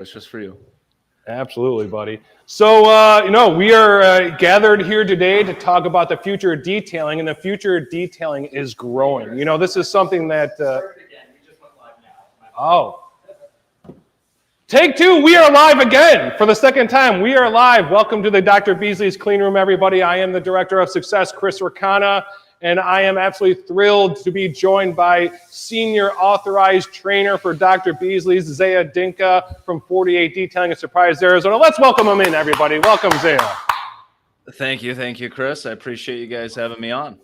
It's just for you. Absolutely, buddy. So, we are gathered here today to talk about the future of detailing, and the future of detailing is growing. This is something that. Oh. Take two, we are live again for the second time. We are live. Welcome to the Dr. Beasley's Clean Room, everybody. I am the Director of Success, Chris Ricana, and I am absolutely thrilled to be joined by Senior Authorized Trainer for Dr. Beasley's, Zaya Dinka from 48 Detailing in Surprise, Arizona. Let's welcome him in, everybody. Welcome, Zaya. Thank you, Chris. I appreciate you guys having me on.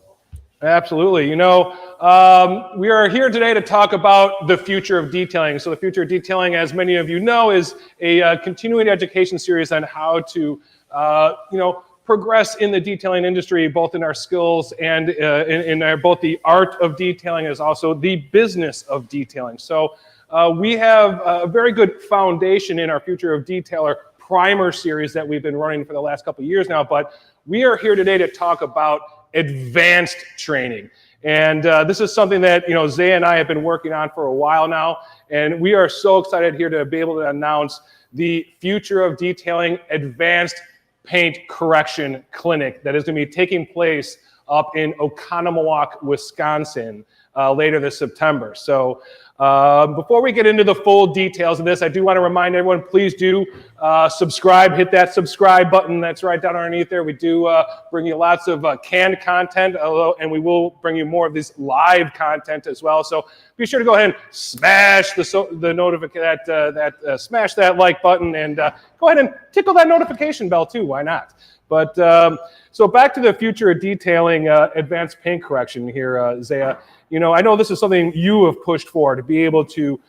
Absolutely. We are here today to talk about the future of detailing. So the future of detailing, as many of you know, is a continuing education series on how to, progress in the detailing industry, both in our skills and in both the art of detailing as also the business of detailing. So we have a very good foundation in our Future of Detailer primer series that we've been running for the last couple of years now, but we are here today to talk about advanced training. And this is something that, Zay and I have been working on for a while now, and we are so excited here to be able to announce the Future of Detailing Advanced Paint Correction Clinic that is going to be taking place up in Oconomowoc, Wisconsin later this September. So before we get into the full details of this, I do want to remind everyone, please do subscribe, hit that subscribe button that's right down underneath there. We do bring you lots of canned content, and we will bring you more of this live content as well. So be sure to go ahead and smash the notification, smash that like button, and go ahead and tickle that notification bell too. Why not? But so back to the future of detailing advanced paint correction here, Zaya. I know this is something you have pushed for, to be able to,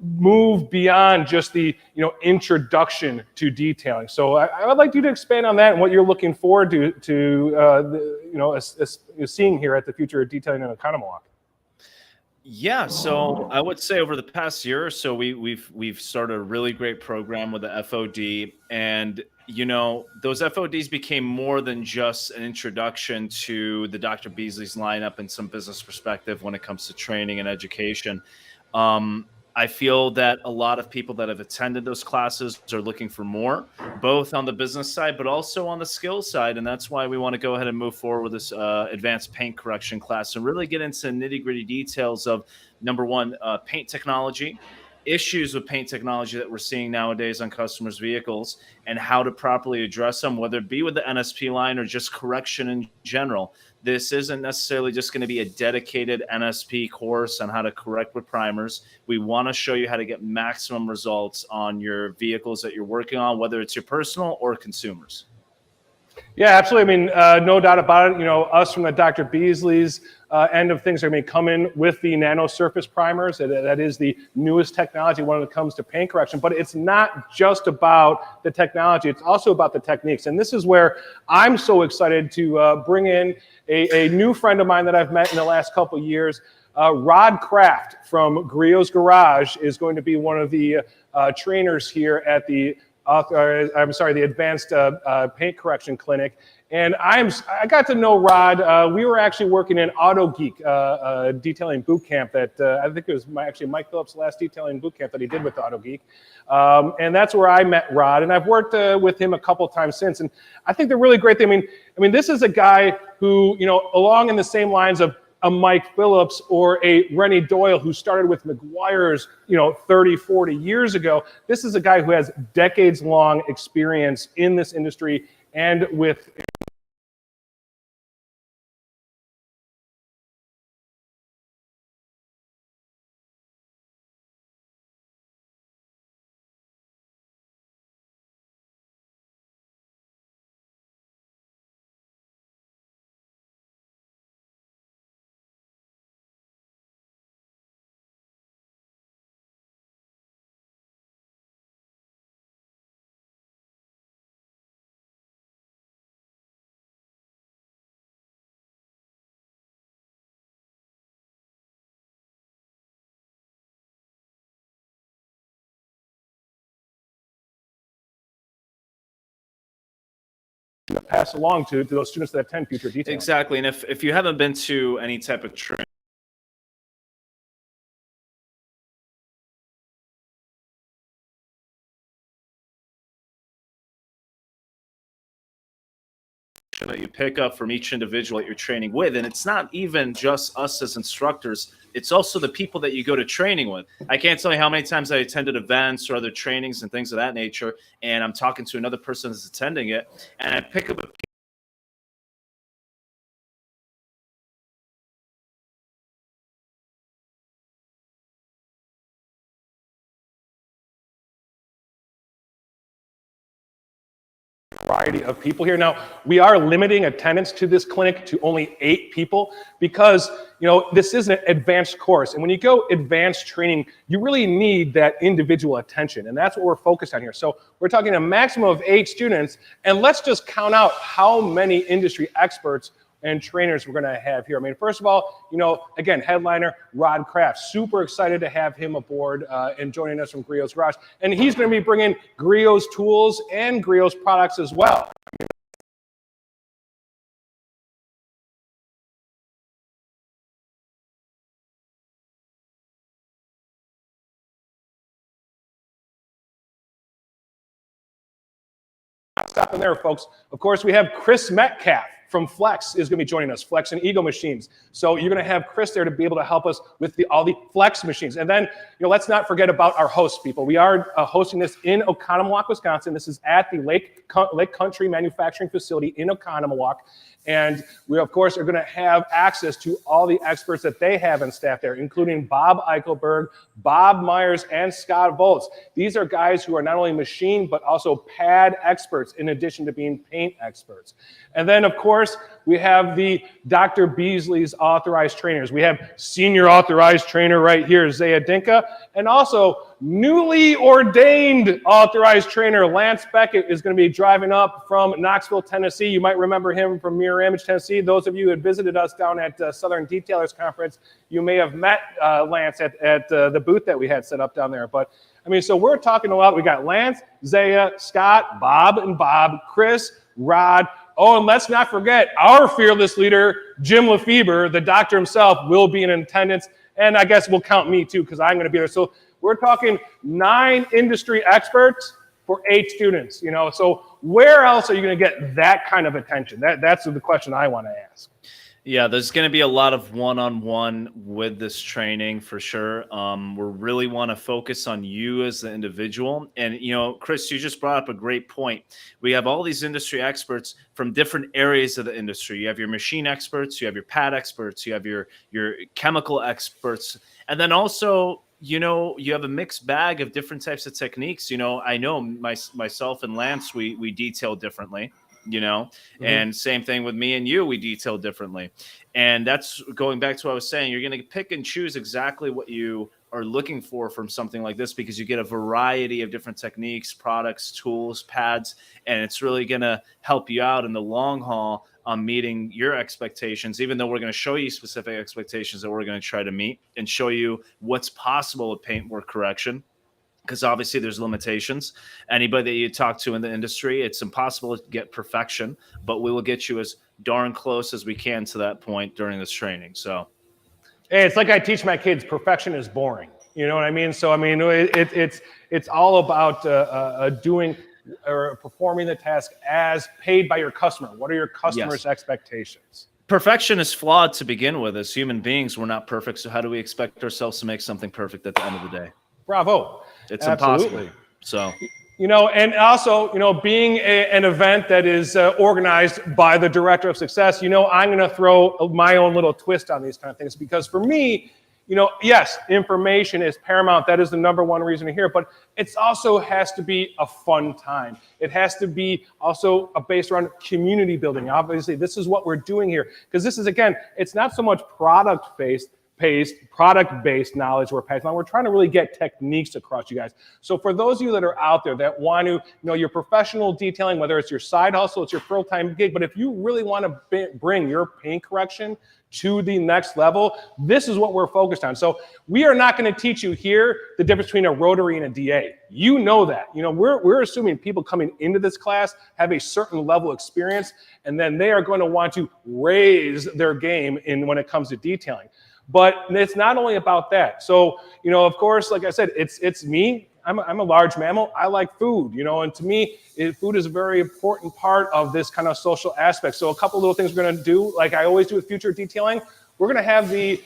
move beyond just the, introduction to detailing. So I would like you to expand on that and what you're looking forward to seeing here at the Future of Detailing in Oconomowoc. Yeah, so I would say over the past year or so, we've started a really great program with the FOD, and those FODs became more than just an introduction to the Dr. Beasley's lineup and some business perspective when it comes to training and education. I feel that a lot of people that have attended those classes are looking for more, both on the business side, but also on the skills side. And that's why we want to go ahead and move forward with this advanced paint correction class and really get into nitty-gritty details of, number one, paint technology, issues with paint technology that we're seeing nowadays on customers' vehicles, and how to properly address them, whether it be with the NSP line or just correction in general. This isn't necessarily just going to be a dedicated NSP course on how to correct with primers. We want to show you how to get maximum results on your vehicles that you're working on, whether it's your personal or consumers. Yeah, absolutely. I mean, no doubt about it. Us from the Dr. Beasley's end of things are going to come in with the nano surface primers. That is the newest technology when it comes to paint correction. But it's not just about the technology. It's also about the techniques. And this is where I'm so excited to bring in a new friend of mine that I've met in the last couple of years. Rod Kraft from Griot's Garage is going to be one of the trainers here at the the Advanced Paint Correction Clinic. And I got to know Rod. We were actually working in Auto Geek detailing boot camp that I think it was Mike Phillips' last detailing boot camp that he did with Auto Geek. And that's where I met Rod. And I've worked with him a couple of times since. And I think the really great thing, I mean, this is a guy who, along in the same lines of a Mike Phillips or a Rennie Doyle who started with McGuire's, 30, 40 years ago. This is a guy who has decades-long experience in this industry and with pass along to those students that attend future detailing. Exactly. And if you haven't been to any type of training, that you pick up from each individual that you're training with. And it's not even just us as instructors, it's also the people that you go to training with. I can't tell you how many times I attended events or other trainings and things of that nature, and I'm talking to another person that's attending it, and I pick up a variety of people here. Now, we are limiting attendance to this clinic to only 8 people because, this is an advanced course. And when you go advanced training, you really need that individual attention. And that's what we're focused on here. So we're talking a maximum of 8 students. And let's just count out how many industry experts and trainers we're going to have here. I mean, first of all, again, headliner Rod Kraft. Super excited to have him aboard and joining us from Griot's Garage. And he's going to be bringing Griot's tools and Griot's products as well. Stopping there, folks. Of course, we have Chris Metcalf from Flex is going to be joining us, Flex and Ego Machines. So you're going to have Chris there to be able to help us with all the Flex machines. And then, let's not forget about our host people. We are hosting this in Oconomowoc, Wisconsin. This is at the Lake Country Manufacturing Facility in Oconomowoc. And we, of course, are going to have access to all the experts that they have in staff there, including Bob Eichelberg, Bob Myers, and Scott Volz. These are guys who are not only machine, but also pad experts, in addition to being paint experts. And then, of course, we have the Dr. Beasley's authorized trainers. We have senior authorized trainer right here, Zaya Dinka, and also newly ordained authorized trainer Lance Beckett is going to be driving up from Knoxville, Tennessee. You might remember him from Mirror Image, Tennessee. Those of you who had visited us down at Southern Detailers Conference, you may have met Lance at the booth that we had set up down there. But I mean, so we're talking a lot. We got Lance, Zaya, Scott, Bob, Chris, Rod. Oh, and let's not forget our fearless leader, Jim Lefebvre, the doctor himself, will be in attendance. And I guess we'll count me too, because I'm going to be there. So we're talking 9 industry experts for 8 students. So where else are you going to get that kind of attention? That's the question I want to ask. Yeah, there's going to be a lot of one-on-one with this training for sure. We really want to focus on you as the individual. And, Chris, you just brought up a great point. We have all these industry experts from different areas of the industry. You have your machine experts, you have your pad experts, you have your chemical experts. And then also, you have a mixed bag of different types of techniques. I know myself and Lance, we detail differently. And same thing with me and you, we detail differently. And that's going back to what I was saying. You're going to pick and choose exactly what you are looking for from something like this, because you get a variety of different techniques, products, tools, pads, and it's really going to help you out in the long haul on meeting your expectations, even though we're going to show you specific expectations that we're going to try to meet and show you what's possible with paintwork correction. Because obviously there's limitations. Anybody that you talk to in the industry, it's impossible to get perfection, but we will get you as darn close as we can to that point during this training. So, hey, it's like I teach my kids, perfection is boring. You know what I mean? So, I mean, it's all about doing or performing the task as paid by your customer. What are your customers' expectations? Perfection is flawed to begin with. As human beings, we're not perfect. So how do we expect ourselves to make something perfect at the end of the day? Bravo. It's Absolutely. impossible. So, and also, being an event that is organized by the director of success, I'm going to throw my own little twist on these kind of things, because for me, yes, information is paramount. That is the number one reason to hear, but it also has to be a fun time. It has to be also based around community building. Obviously, this is what we're doing here, because this is, again, it's not so much product-based knowledge we're passing on. We're trying to really get techniques across you guys. So for those of you that are out there that want to, your professional detailing, whether it's your side hustle, it's your full-time gig, but if you really want to bring your paint correction to the next level, this is what we're focused on. So we are not going to teach you here the difference between a rotary and a DA. You know that. We're assuming people coming into this class have a certain level of experience, and then they are going to want to raise their game when it comes to detailing. But it's not only about that. So, of course, like I said, it's me. I'm a large mammal. I like food, and to me, food is a very important part of this kind of social aspect. So a couple little things we're going to do, like I always do with future detailing, we're going to have the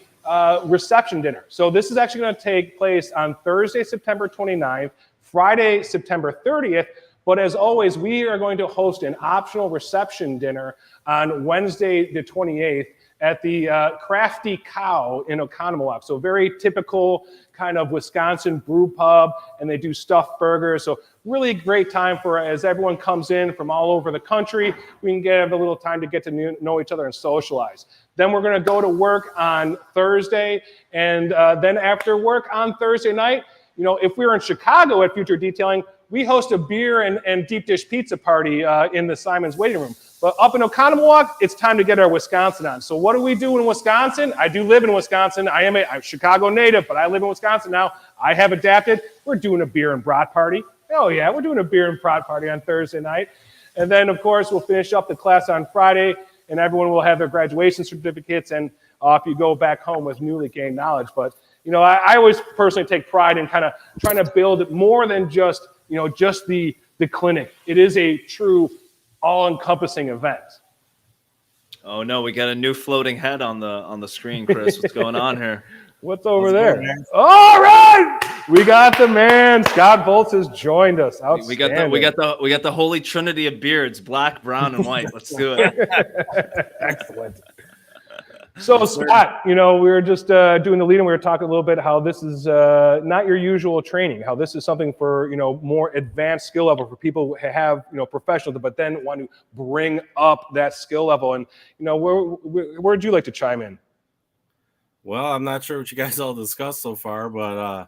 reception dinner. So this is actually going to take place on Thursday, September 29th, Friday, September 30th. But as always, we are going to host an optional reception dinner on Wednesday, the 28th, at the Crafty Cow in Oconomowoc. So very typical kind of Wisconsin brew pub, and they do stuffed burgers. So really great time for, as everyone comes in from all over the country, we can have a little time to get to know each other and socialize. Then we're gonna go to work on Thursday, and then after work on Thursday night, if we were in Chicago at Future Detailing, we host a beer and deep dish pizza party in the Simon's waiting room. But up in Oconomowoc, it's time to get our Wisconsin on. So what do we do in Wisconsin? I do live in Wisconsin. I'm a Chicago native, but I live in Wisconsin now. I have adapted. We're doing a beer and brat party. Oh yeah, we're doing a beer and brat party on Thursday night. And then of course, we'll finish up the class on Friday, and everyone will have their graduation certificates, and off you go back home with newly gained knowledge. But I always personally take pride in kind of trying to build more than just the clinic. It is a true all-encompassing event. Oh no, we got a new floating head on the screen, Chris. What's going on here? What's over there? All right, we got the man. Scott Volz has joined us. We got the holy trinity of beards: black, brown, and white. Let's do it. Excellent. So Scott, we were just doing the lead, and we were talking a little bit how this is not your usual training, how this is something for more advanced skill level for people who have professionals, but then want to bring up that skill level. And where'd you like to chime in? Well, I'm not sure what you guys all discussed so far, but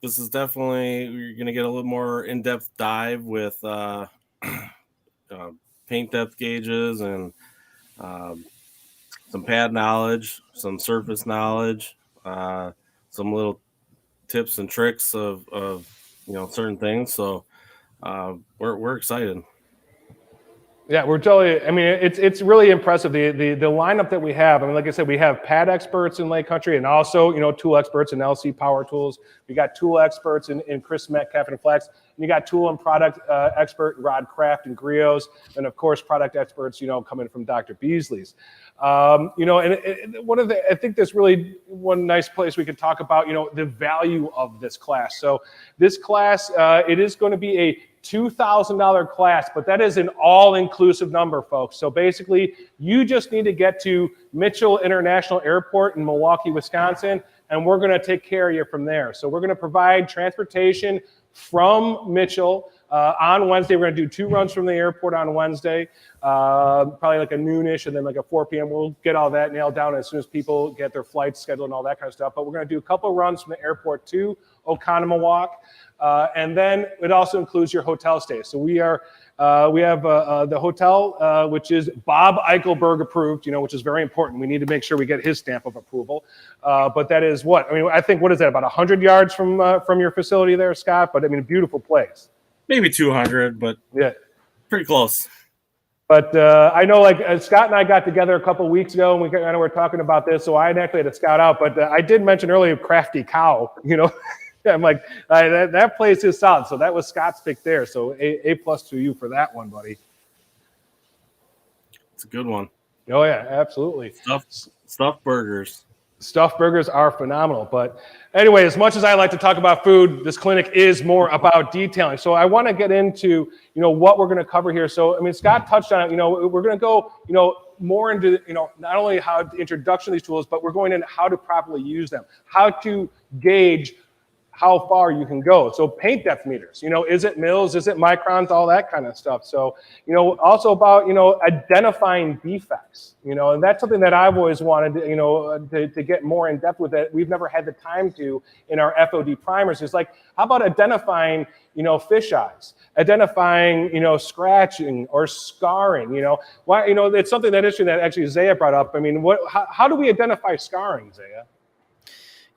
this is definitely, you're gonna get a little more in-depth dive with paint depth gauges and some pad knowledge, some surface knowledge, some little tips and tricks of certain things. So we're excited. Yeah, we're totally. I mean, it's really impressive the lineup that we have. I mean, like I said, we have pad experts in Lake Country, and also tool experts in LC Power Tools. We got tool experts in Chris Metcalf and Flex, and you got tool and product expert Rod Kraft and Griots, and of course product experts coming from Dr. Beasley's. And one of the, I think there's really one nice place we could talk about the value of this class. So this class, it is going to be a $2,000 class, but that is an all-inclusive number, folks. So basically, you just need to get to Mitchell International Airport in Milwaukee, Wisconsin, and we're going to take care of you from there. So we're going to provide transportation from Mitchell. On Wednesday, we're going to do 2 runs from the airport on Wednesday, probably like a noonish and then like a 4 p.m. We'll get all that nailed down as soon as people get their flights scheduled and all that kind of stuff. But we're going to do a couple of runs from the airport to Oconomowoc. And then it also includes your hotel stay. So we have the hotel, which is Bob Eichelberg approved, which is very important. We need to make sure we get his stamp of approval. But that is what? I mean, I think, what is that, about 100 yards from your facility there, Scott? But I mean, a beautiful place. Maybe 200, but yeah, pretty close. But I know, like, Scott and I got together a couple weeks ago, and we kind of were talking about this, so I actually had to scout out. But I did mention earlier Crafty Cow, I'm like, that place is solid. So that was Scott's pick there. So A+ to you for that one, buddy. It's a good one. Oh yeah, absolutely. Stuffed burgers. Stuffed burgers are phenomenal. But anyway, as much as I like to talk about food, this clinic is more about detailing. So I want to get into what we're going to cover here. So I mean, Scott touched on it. We're going to go more into not only how the introduction of these tools, but we're going into how to properly use them, how to gauge how far you can go. So paint depth meters, is it mils, is it microns, all that kind of stuff. So, also about, identifying defects, and that's something that I've always wanted to get more in depth with it. We've never had the time to in our FOD primers. It's like, how about identifying, fish eyes, identifying, scratching or scarring, why, it's something that issue that actually Zaya brought up. I mean, how do we identify scarring, Zaya?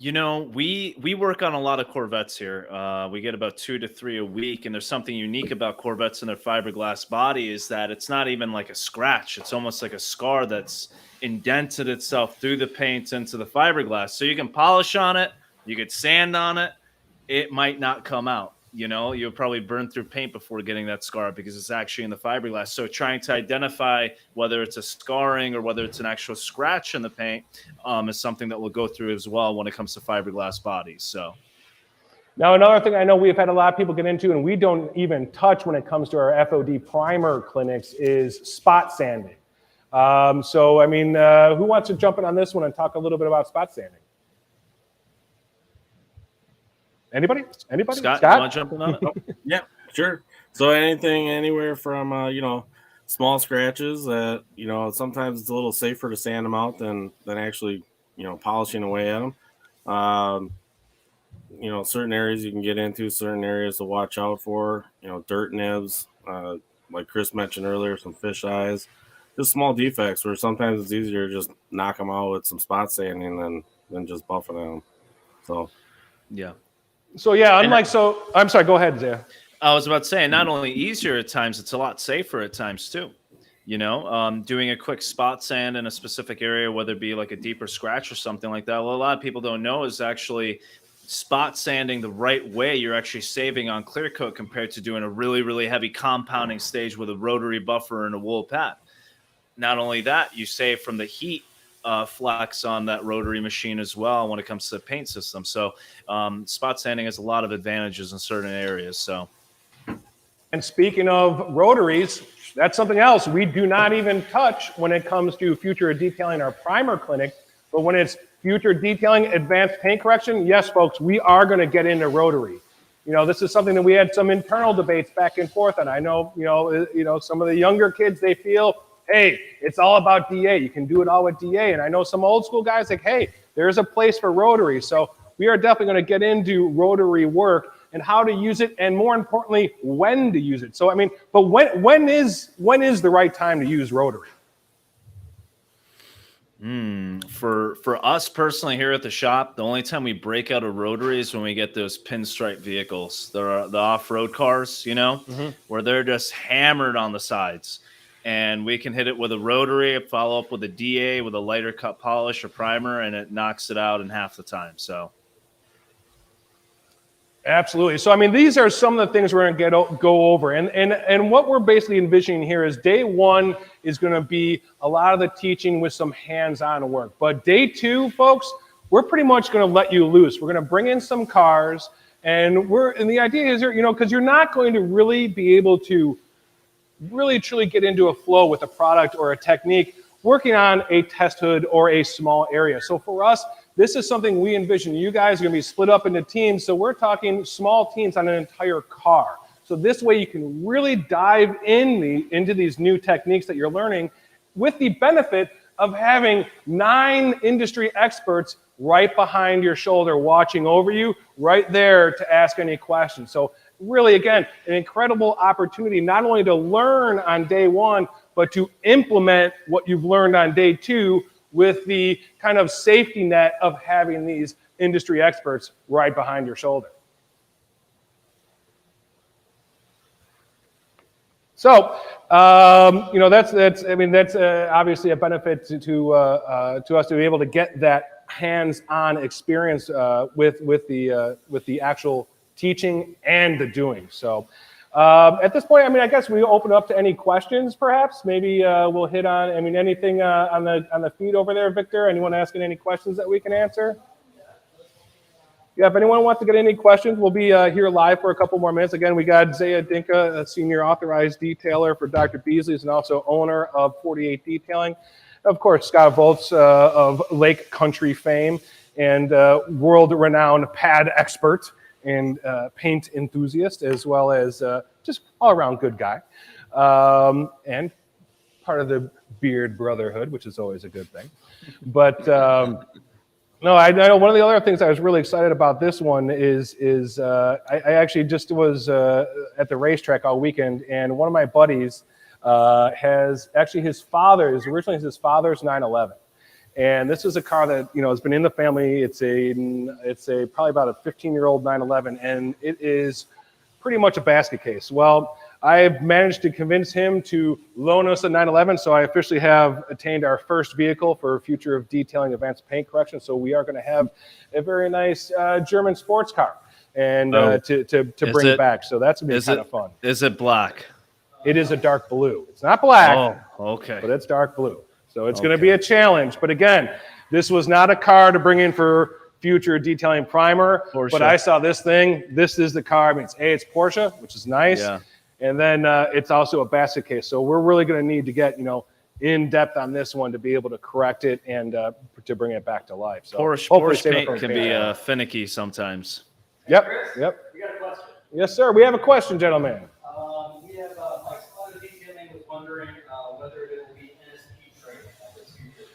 We work on a lot of Corvettes here. We get about 2 to 3 a week, and there's something unique about Corvettes and their fiberglass body is that it's not even like a scratch. It's almost like a scar that's indented itself through the paint into the fiberglass. So you can polish on it, you could sand on it, it might not come out. You'll probably burn through paint before getting that scar because it's actually in the fiberglass. So trying to identify whether it's a scarring or whether it's an actual scratch in the paint is something that we'll go through as well when it comes to fiberglass bodies. So. Now, another thing I know we've had a lot of people get into, and we don't even touch when it comes to our FOD primer clinics, is spot sanding. So, I mean, who wants to jump in on this one and talk a little bit about spot sanding? Anybody? Scott? You want to jump in on it? Yeah, sure. So anything, anywhere from, small scratches that, sometimes it's a little safer to sand them out than actually, polishing away at them. Certain areas you can get into, certain areas to watch out for, dirt nibs, like Chris mentioned earlier, some fish eyes, just small defects where sometimes it's easier to just knock them out with some spot sanding than just buffing them. So, yeah. So, yeah, I'm sorry, go ahead, Zaya. I was about to say, not only easier at times, it's a lot safer at times too. Doing a quick spot sand in a specific area, whether it be like a deeper scratch or something like that. Well, a lot of people don't know is actually spot sanding the right way. You're actually saving on clear coat compared to doing a really, really heavy compounding stage with a rotary buffer and a wool pad. Not only that, you save from the heat flex on that rotary machine as well when it comes to the paint system. So spot sanding has a lot of advantages in certain areas. So. And speaking of rotaries, that's something else we do not even touch when it comes to future detailing our primer clinic. But when it's future detailing advanced paint correction, yes, folks, we are going to get into rotary. This is something that we had some internal debates back and forth. And I know, some of the younger kids, they feel, hey, it's all about DA. You can do it all with DA. And I know some old school guys like, hey, there's a place for rotary. So we are definitely going to get into rotary work and how to use it, and more importantly, when to use it. So, I mean, but when is the right time to use rotary? For us personally here at the shop, the only time we break out a rotary is when we get those pinstripe vehicles. There are the off-road cars, where they're just hammered on the sides. And we can hit it with a rotary, follow up with a DA with a lighter cut polish or primer, and it knocks it out in half the time. So. Absolutely. So, I mean, these are some of the things we're going to go over. And what we're basically envisioning here is day one is going to be a lot of the teaching with some hands-on work. But day two, folks, we're pretty much going to let you loose. We're going to bring in some cars, and the idea is, because you're not going to really be able to really truly get into a flow with a product or a technique working on a test hood or a small area. So for us, this is something we envision. You guys are going to be split up into teams. So we're talking small teams on an entire car. So this way you can really dive into these new techniques that you're learning with the benefit of having 9 industry experts right behind your shoulder watching over you, right there to ask any questions. So really, again, an incredible opportunity not only to learn on day one, but to implement what you've learned on day two with the kind of safety net of having these industry experts right behind your shoulder. So, that's obviously a benefit to us to be able to get that hands-on experience with the actual teaching and the doing. So, at this point, I guess we open up to any questions. Perhaps maybe we'll hit on. Anything on the feed over there, Victor? Anyone asking any questions that we can answer? Yeah, if anyone wants to get any questions, we'll be here live for a couple more minutes. Again, we got Zaya Dinka, a senior authorized detailer for Dr. Beasley, and also owner of 48 Detailing. Of course, Scott Volz of Lake Country fame and world-renowned pad expert and paint enthusiast, as well as just all-around good guy. And part of the beard brotherhood, which is always a good thing. But no, I know one of the other things I was really excited about this one is I actually just was at the racetrack all weekend, and one of my buddies has actually originally his father's 911. And this is a car that has been in the family. It's a probably about a 15-year-old 911, and it is pretty much a basket case. Well, I've managed to convince him to loan us a 911, so I officially have attained our first vehicle for future of detailing advanced paint correction. So we are going to have a very nice German sports car. and to bring it back. So that's gonna be kind of fun. Is it black? It is a dark blue. It's not black. Oh, okay. But it's dark blue. So it's going to be a challenge. But again, this was not a car to bring in for future detailing primer. Porsche. But I saw this thing. This is the car. I mean, it's Porsche, which is nice. Yeah. And then it's also a basket case. So we're really going to need to get, in depth on this one to be able to correct it and to bring it back to life. So Porsche paint can be finicky sometimes. Yep. We got a question. Yes, sir. We have a question, gentlemen. We have Mike's Auto Detailing was wondering whether it will be NSP training at this future.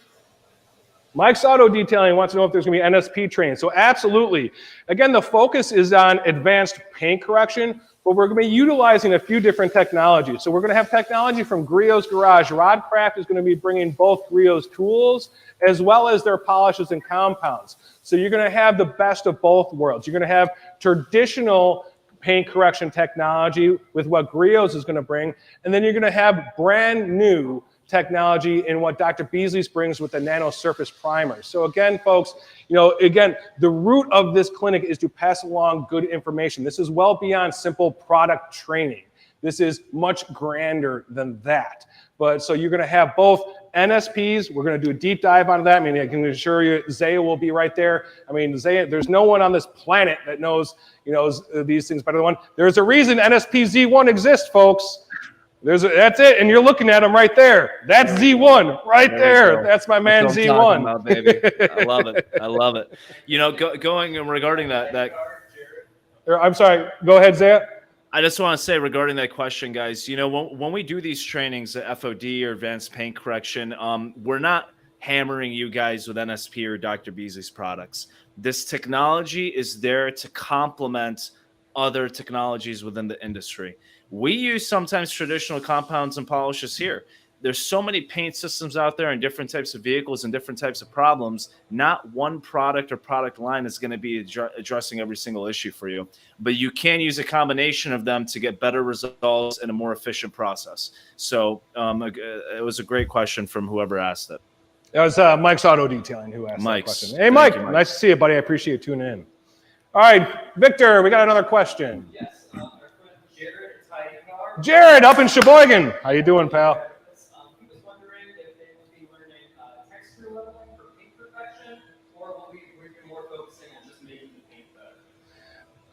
Mike's Auto Detailing wants to know if there's going to be NSP training. So absolutely. Again, the focus is on advanced paint correction, but we're going to be utilizing a few different technologies. So we're going to have technology from Griot's Garage. Rodcraft is going to be bringing both Griot's tools as well as their polishes and compounds. So you're going to have the best of both worlds. You're going to have traditional paint correction technology with what Griot's is going to bring, and then you're going to have brand new technology in what Dr. Beasley's brings with the nano surface primer. So again, folks, the root of this clinic is to pass along good information. This is well beyond simple product training. This is much grander than that. But so you're going to have both NSPs. We're going to do a deep dive on that. I mean, I can assure you, Zaya will be right there. I mean, Zaya, there's no one on this planet that knows, these things better than one. There's a reason NSP Z1 exists, folks. That's it, and you're looking at him right there. That's Z1 right there. That's my man Z1. About, baby. I love it. I love it. Going and regarding that. I'm sorry. Go ahead, Zaya. I just want to say regarding that question, guys, when we do these trainings at FOD or advanced paint correction, we're not hammering you guys with NSP or Dr. Beasley's products. This technology is there to complement other technologies within the industry. We use sometimes traditional compounds and polishes here. There's so many paint systems out there and different types of vehicles and different types of problems. Not one product or product line is going to be addressing every single issue for you. But you can use a combination of them to get better results and a more efficient process. So it was a great question from whoever asked it. That was Mike's Auto Detailing who asked that question. Hey, Mike. Nice to see you, buddy. I appreciate you tuning in. All right, Victor, we got another question. Yes, our friend Jared, Jared, up in Sheboygan. How you doing, pal? He was wondering if they would be learning texture leveling for paint perfection, or will we be more focusing on just making the paint better?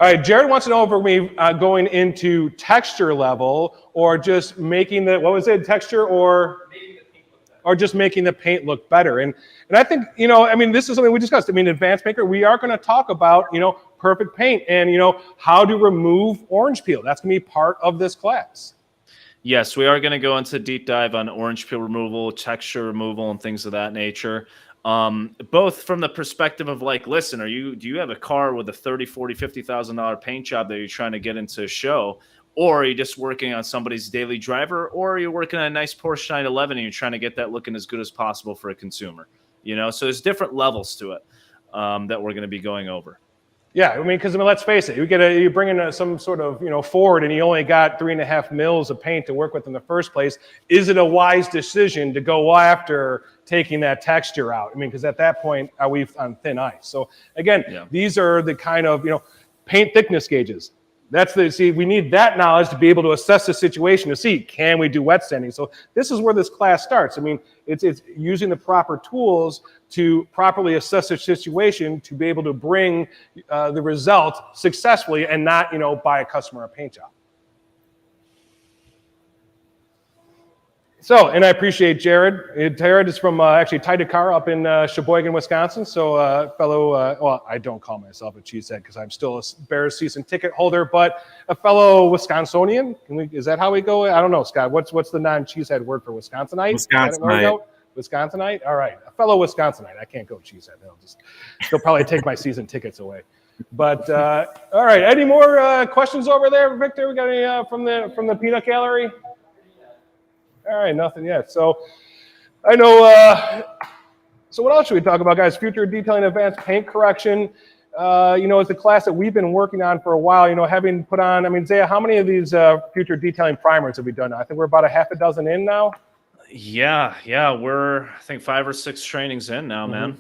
All right, Jared wants to know if we're going to be going into texture level or just making texture or Making the paint look better. Or just making the paint look better. And I think, this is something we discussed. Advanced Maker, we are going to talk about, perfect paint and, how to remove orange peel. That's going to be part of this class. Yes, we are going to go into deep dive on orange peel removal, texture removal, and things of that nature. Both from the perspective of listen, do you have a car with a $30,000, $40,000, $50,000 paint job that you're trying to get into a show? Or are you just working on somebody's daily driver? Or are you working on a nice Porsche 911 and you're trying to get that looking as good as possible for a consumer? So there's different levels to it that we're going to be going over. Yeah, because let's face it, you bring in some sort of Ford and you only got 3.5 mils of paint to work with in the first place. Is it a wise decision to go after taking that texture out? Because at that point, are we on thin ice? So again, These are the kind of paint thickness gauges. We need that knowledge to be able to assess the situation to see, can we do wet sanding? So this is where this class starts. It's using the proper tools to properly assess the situation to be able to bring the result successfully and not, buy a customer a paint job. So, and I appreciate Jared. Jared is from actually Tidecar up in Sheboygan, Wisconsin. So, I don't call myself a cheesehead because I'm still a Bears season ticket holder, but a fellow Wisconsinian. Is that how we go? I don't know, Scott. What's the non-cheesehead word for Wisconsinite? Wisconsinite. Wisconsinite. All right, a fellow Wisconsinite. I can't go cheesehead. They'll probably take my season tickets away. But all right, any more questions over there, Victor? We got any from the peanut gallery? All right, nothing yet. So I know, so what else should we talk about, guys? Future detailing advanced paint correction. It's a class that we've been working on for a while, having put on, Zaya, how many of these future detailing primers have we done now? I think we're about a half a dozen in now. Yeah. We're, I think, 5 or 6 trainings in now, man.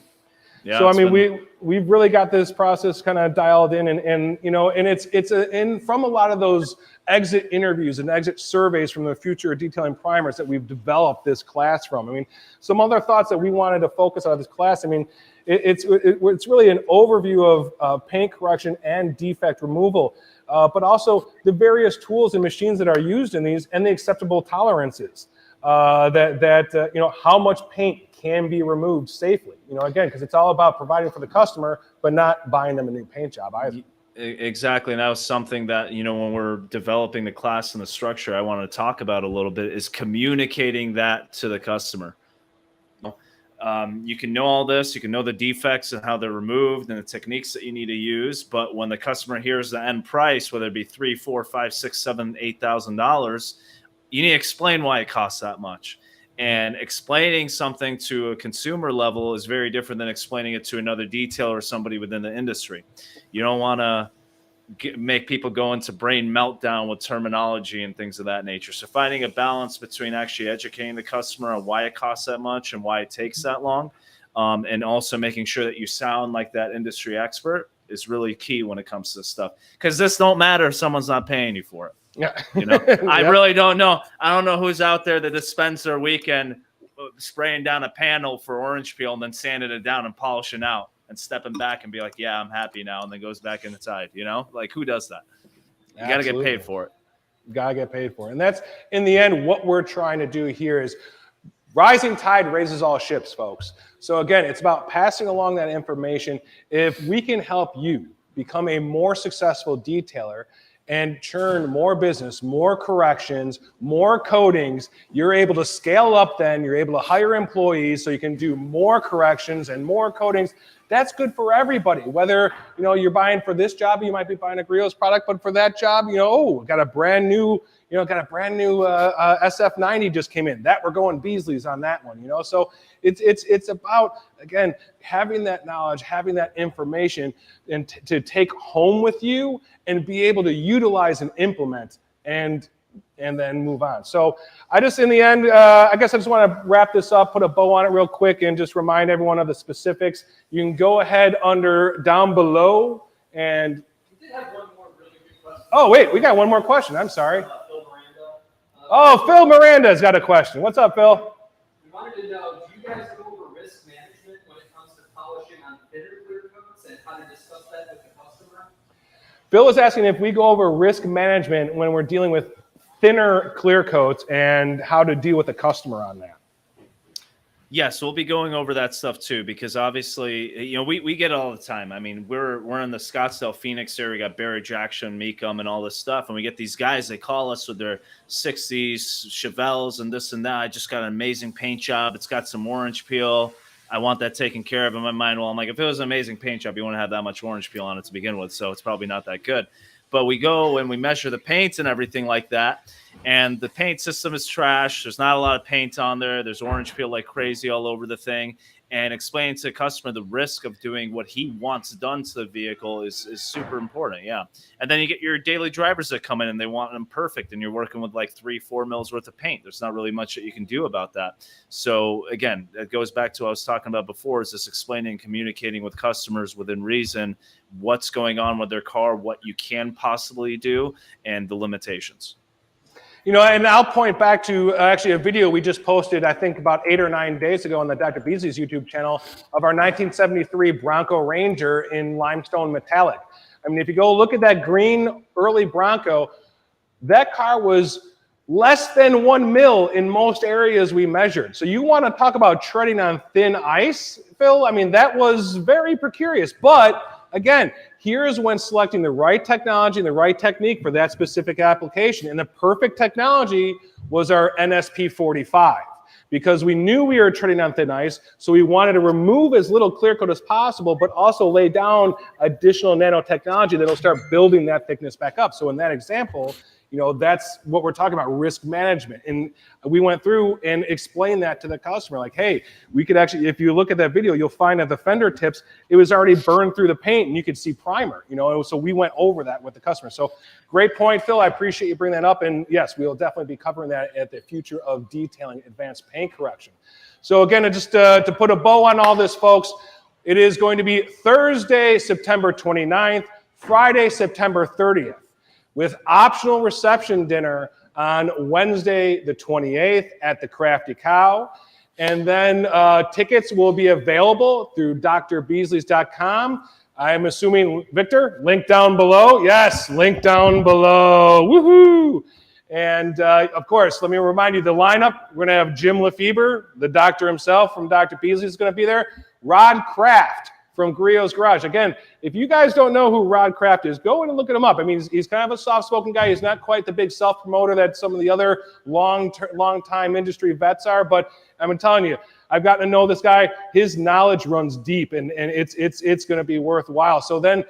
Yeah, So I mean, we've really got this process kind of dialed in, and you know, and from a lot of those exit interviews and exit surveys from the future detailing primers that we've developed this class from. I mean, some other thoughts that we wanted to focus on this class. I mean, it's really an overview of paint correction and defect removal, but also the various tools and machines that are used in these and the acceptable tolerances. You know, how much paint can be removed safely. You know, again, because it's all about providing for the customer, but not buying them a new paint job either. Exactly. And that was something that, you know, when we're developing the class and the structure, I want to talk about a little bit is communicating that to the customer. You can know all this, you can know the defects and how they're removed and the techniques that you need to use. But when the customer hears the end price, whether it be $3, $4, $5, $6, $7, $8,000, you need to explain why it costs that much. And explaining something to a consumer level is very different than explaining it to another detailer or somebody within the industry. You don't want to make people go into brain meltdown with terminology and things of that nature. So finding a balance between actually educating the customer on why it costs that much and why it takes that long, and also making sure that you sound like that industry expert is really key when it comes to this stuff. Because this don't matter if someone's not paying you for it. Yeah. You know, I really don't know. I don't know who's out there that just spends their weekend spraying down a panel for orange peel and then sanding it down and polishing out and stepping back and be like, yeah, I'm happy now. And then goes back inside, you know, like who does that? You got to get paid for it. You got to get paid for it. And that's in the end, what we're trying to do here is rising tide raises all ships, folks. So again, it's about passing along that information. If we can help you become a more successful detailer and churn more business, more corrections, more coatings, you're able to scale up then, you're able to hire employees so you can do more corrections and more coatings. That's good for everybody. Whether, you know, you're buying for this job, you might be buying a Griot's product, but for that job, you know, oh, got a brand new SF90 just came in. That we're going Beasley's on that one, you know. So it's about, again, having that knowledge, having that information, and to take home with you and be able to utilize and implement and then move on. So I just, in the end, I guess I just want to wrap this up, put a bow on it real quick, and just remind everyone of the specifics. You can go ahead down below and. We did have one more really good question. Oh wait, we got one more question. I'm sorry. Phil Miranda. Phil Miranda's got a question. What's up, Phil? We wanted to know, do you guys go over risk management when it comes to polishing on thinner clear coats and how to discuss that with the customer? Phil is asking if we go over risk management when we're dealing with thinner clear coats and how to deal with the customer on that. Yes, we'll be going over that stuff too, because obviously, you know, we get it all the time. I mean, we're in the Scottsdale, Phoenix area. We got Barry Jackson, Meekum, and all this stuff, and we get these guys. They call us with their 60s Chevelles and this and that. I just got an amazing paint job. It's got some orange peel. I want that taken care of in my mind. Well, I'm like, if it was an amazing paint job, you wouldn't have that much orange peel on it to begin with, so it's probably not that good. But we go and we measure the paints and everything like that. And the paint system is trash. There's not a lot of paint on there. There's orange peel like crazy all over the thing. And explaining to the customer the risk of doing what he wants done to the vehicle is super important. Yeah. And then you get your daily drivers that come in and they want them perfect. And you're working with like 3-4 mils worth of paint. There's not really much that you can do about that. So again, it goes back to what I was talking about before, is this explaining and communicating with customers within reason what's going on with their car, what you can possibly do, and the limitations. You know, and I'll point back to actually a video we just posted, I think about 8 or 9 days ago on the Dr. Beasley's YouTube channel of our 1973 Bronco Ranger in limestone metallic. I mean, if you go look at that green early Bronco, that car was less than 1 mil in most areas we measured. So you want to talk about treading on thin ice, Phil? I mean, that was very precarious. But again, here's when selecting the right technology and the right technique for that specific application. And the perfect technology was our NSP 45, because we knew we were treading on thin ice, so we wanted to remove as little clear coat as possible, but also lay down additional nanotechnology that'll start building that thickness back up. So in that example, you know, that's what we're talking about, risk management. And we went through and explained that to the customer, like, hey, we could actually, if you look at that video, you'll find that the fender tips, it was already burned through the paint and you could see primer, you know, so we went over that with the customer. So great point, Phil. I appreciate you bringing that up. And yes, we'll definitely be covering that at the Future of Detailing Advanced Paint Correction. So again, just to put a bow on all this, folks, It is going to be Thursday, September 29th, Friday, September 30th, with optional reception dinner on Wednesday, the 28th at the Crafty Cow. And then tickets will be available through drbeasleys.com. I'm assuming, Victor, link down below. Yes, link down below. Woohoo! And of course, let me remind you the lineup. We're going to have Jim Lefebvre, the doctor himself from Dr. Beasley is going to be there. Rod Kraft from Griot's Garage. Again, if you guys don't know who Rod Kraft is, go in and look at him up. I mean, he's kind of a soft-spoken guy. He's not quite the big self-promoter that some of the other long-time industry vets are, but I'm telling you, I've gotten to know this guy. His knowledge runs deep, and it's going to be worthwhile. So then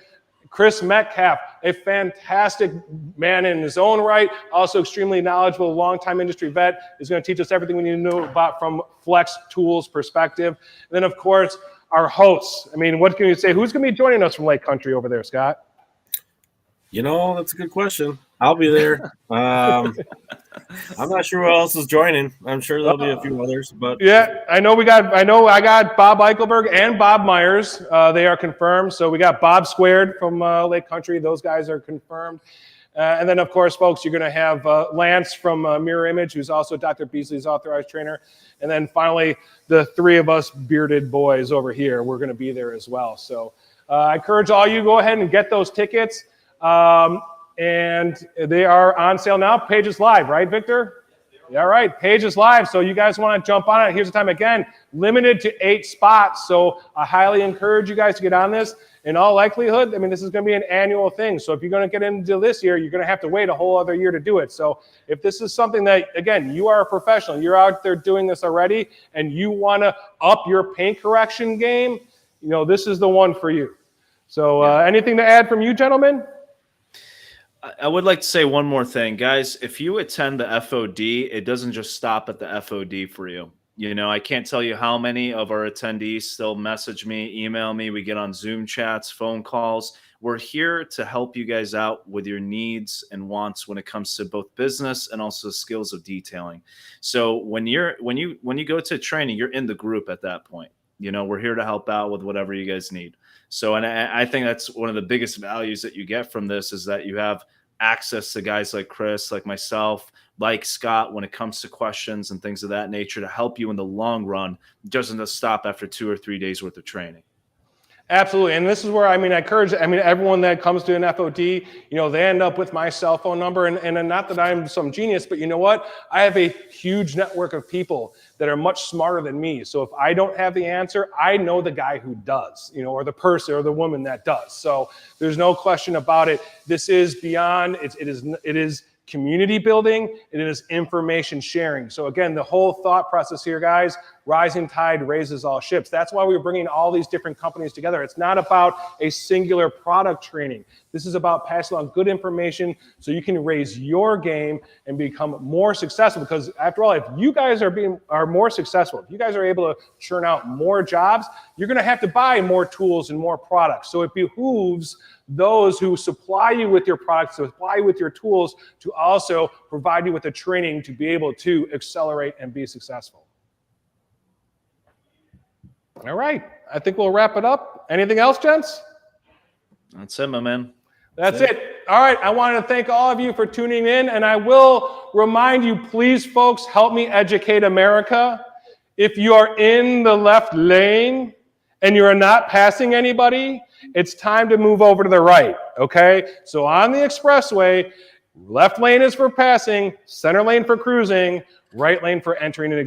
Chris Metcalf, a fantastic man in his own right, also extremely knowledgeable, longtime industry vet, is going to teach us everything we need to know about from Flex Tools perspective. And then, of course, our hosts. I mean, what can you say? Who's going to be joining us from Lake Country over there, Scott? You know, that's a good question. I'll be there. I'm not sure who else is joining. I'm sure there'll be a few others, but yeah, I got Bob Eichelberg and Bob Myers. They are confirmed. So we got Bob Squared from Lake Country. Those guys are confirmed. And then, of course, folks, you're going to have Lance from Mirror Image, who's also Dr. Beasley's authorized trainer. And then finally, the three of us bearded boys over here, we're going to be there as well. So I encourage all you, go ahead and get those tickets. And they are on sale now. Page is live, right, Victor? Yeah, all right, page is live. So you guys want to jump on it. Here's the time again, limited to 8 spots. So I highly encourage you guys to get on this. In all likelihood, I mean, this is going to be an annual thing. So if you're going to get into this year, you're going to have to wait a whole other year to do it. So if this is something that, again, you are a professional, you're out there doing this already, and you want to up your paint correction game, you know, this is the one for you. So anything to add from you, gentlemen? I would like to say one more thing, guys. If you attend the FOD, it doesn't just stop at the FOD for you. You know, I can't tell you how many of our attendees still message me, email me. We get on Zoom chats, phone calls. We're here to help you guys out with your needs and wants when it comes to both business and also skills of detailing. So when you go to training, you're in the group at that point. You know, we're here to help out with whatever you guys need. So, and I think that's one of the biggest values that you get from this is that you have access to guys like Chris, like myself, like Scott, when it comes to questions and things of that nature to help you in the long run. It doesn't just stop after 2 or 3 days worth of training. Absolutely. And this is where, I encourage, everyone that comes to an FOD, you know, they end up with my cell phone number. And not that I'm some genius, but you know what? I have a huge network of people that are much smarter than me. So if I don't have the answer, I know the guy who does, you know, or the person or the woman that does. So there's no question about it. This is beyond, it is community building, it is information sharing. So again, the whole thought process here, guys, rising tide raises all ships. That's why we're bringing all these different companies together. It's not about a singular product training. This is about passing on good information so you can raise your game and become more successful. Because after all, if you guys are more successful, if you guys are able to churn out more jobs, you're going to have to buy more tools and more products. So it behooves those who supply you with your products, supply you with your tools, to also provide you with the training to be able to accelerate and be successful. All right, I think we'll wrap it up. Anything else, gents? That's it, my man. That's it. All right, I wanted to thank all of you for tuning in, and I will remind you, please, folks, help me educate America. If you are in the left lane and you are not passing anybody, it's time to move over to the right, okay? So on the expressway, left lane is for passing, center lane for cruising, right lane for entering and